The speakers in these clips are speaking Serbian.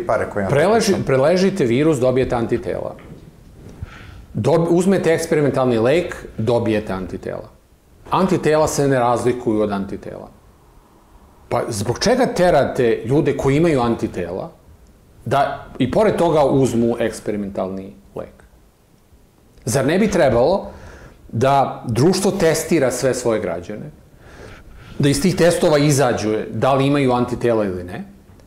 pare koje... Preležite virus, dobijete antitela. Uzmete eksperimentalni lek, dobijete antitela. Antitela se ne razlikuju od antitela. Pa zbog čega terate ljude koji imaju antitela da i pored toga uzmu eksperimentalni lek? Zar ne bi trebalo da društvo testira sve svoje građane, da iz tih testova izađu da li imaju antitela ili ne?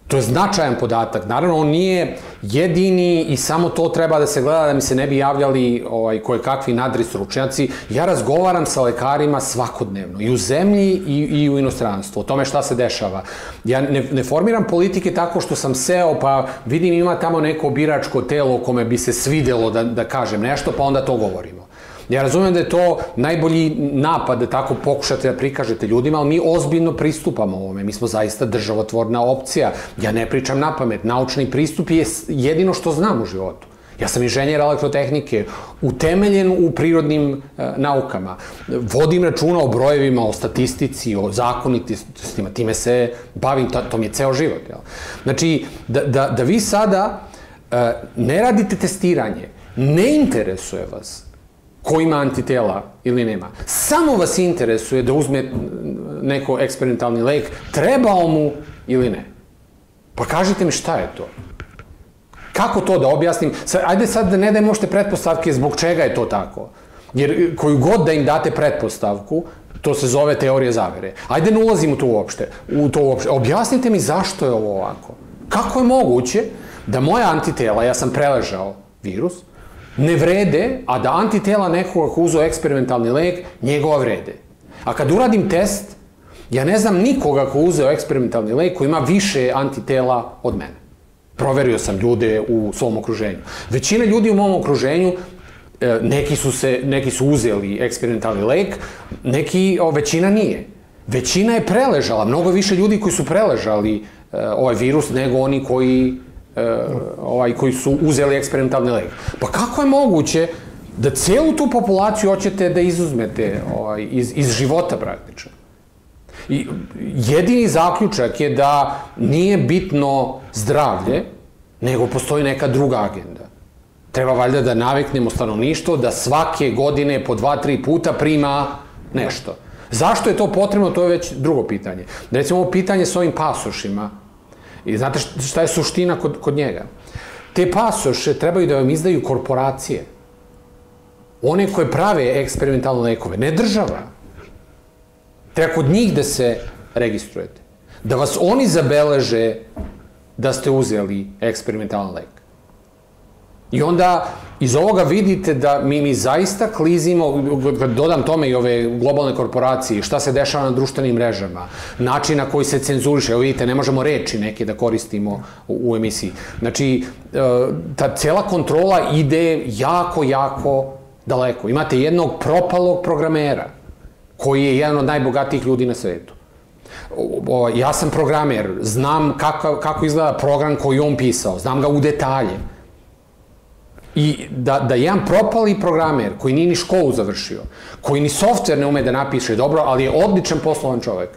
To je značajan podatak. Naravno, on nije jedini i samo to treba da se gleda da mi se ne bi javljali kojekakvi nadri stručnjaci. Ja razgovaram sa lekarima svakodnevno, i u zemlji i u inostranstvu, o tome šta se dešava. Ja ne formiram politike tako što sam seo, pa vidim ima tamo neko biračko telo kome bi se svidelo da kažem nešto, pa onda to govorimo. Ja razumem da je to najbolji napad da tako pokušate da prikažete ljudima, ali mi ozbiljno pristupamo ovome. Mi smo zaista državotvorna opcija. Ja ne pričam na pamet. Naučni pristup je jedino što znam u životu. Ja sam inženjer elektrotehnike, utemeljen u prirodnim naukama. Vodim računa o brojevima, o statistici, o zakonitostima. Time se bavim, to mi je ceo život. Znači, da vi sada ne radite testiranje, ne interesuje vas ko ima antitela ili nema. Samo vas interesuje da uzme neko eksperimentalni lek, trebao mu ili ne. Pa kažite mi šta je to? Kako to da objasnim? Ajde sad da ne dajem možete pretpostavke zbog čega je to tako. Jer koju god da im date pretpostavku, to se zove teorija zavere. Ajde ne ulazim u to uopšte. Objasnite mi zašto je ovo ovako. Kako je moguće da moja antitela, ja sam preležao virus, ne vrede, a da antitela nekoga ko uzeo eksperimentalni lek, njegova vrede. A kad uradim test, ja ne znam nikoga ko uzeo eksperimentalni lek koji ima više antitela od mene. Proverio sam ljude u svom okruženju. Većina ljudi u mom okruženju, neki su uzeli eksperimentalni lek, većina nije. Većina je preležala, mnogo više ljudi koji su preležali ovaj virus nego oni koji su uzeli eksperimentalni lek. Pa kako je moguće da celu tu populaciju hoćete da izuzmete iz života praktično? Jedini zaključak je da nije bitno zdravlje, nego postoji neka druga agenda. Treba valjda da naviknemo stanovništvo da svake godine po 2-3 puta prima nešto. Zašto je to potrebno, to je već drugo pitanje. Recimo ovo pitanje s ovim pasošima. I znate šta je suština kod njega? Te pasoše trebaju da vam izdaju korporacije. One koje prave eksperimentalne lekove, ne država. Treba kod njih da se registrujete. Da vas oni zabeleže da ste uzeli eksperimentalni lek. I onda iz ovoga vidite da mi zaista klizimo, kad dodam tome i ove globalne korporacije, šta se dešava na društvenim mrežama, način na koji se cenzuriše, evo vidite, ne možemo reči neke da koristimo u emisiji. Znači, ta cela kontrola ide jako, jako daleko. Imate jednog propalog programera, koji je jedan od najbogatijih ljudi na svetu. Ja sam programer, znam kako izgleda program koji on pisao, znam ga u detalje. I da jedan propali programer koji nije ni školu završio, koji ni softver ne ume da napiše dobro, ali je odličan poslovan čovek,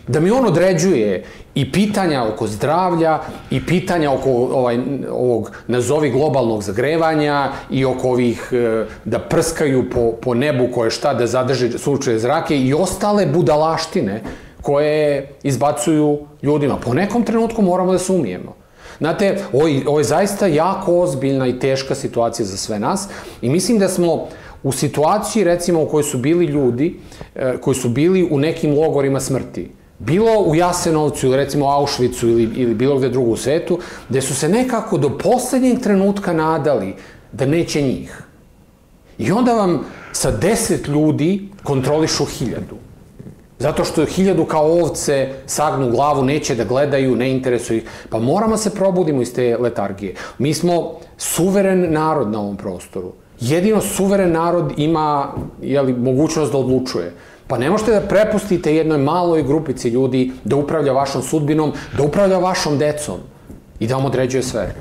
da mi on određuje i pitanja oko zdravlja i pitanja oko ovog nazovi globalnog zagrevanja i oko ovih da prskaju po nebu koje šta da zadrže sunčeve zrake i ostale budalaštine koje izbacuju ljudima. Po nekom trenutku moramo da se umijemo. Znate, ovo je zaista jako ozbiljna i teška situacija za sve nas i mislim da smo u situaciji, recimo, u kojoj su bili ljudi koji su bili u nekim logorima smrti, bilo u Jasenovcu ili recimo Auschwitzu ili bilo gde drugo u svetu, gde su se nekako do poslednjeg trenutka nadali da neće njih. I onda vam sa 10 ljudi kontrolišu 1000. Zato što 1000 kao ovce sagnu glavu, neće da gledaju, ne interesuje ih. Pa moramo se probudimo iz te letargije. Mi smo suveren narod na ovom prostoru. Jedino suveren narod ima mogućnost da odlučuje. Pa ne možete da prepustite jednoj maloj grupici ljudi da upravlja vašom sudbinom, da upravlja vašom decom i da vam određuje sve.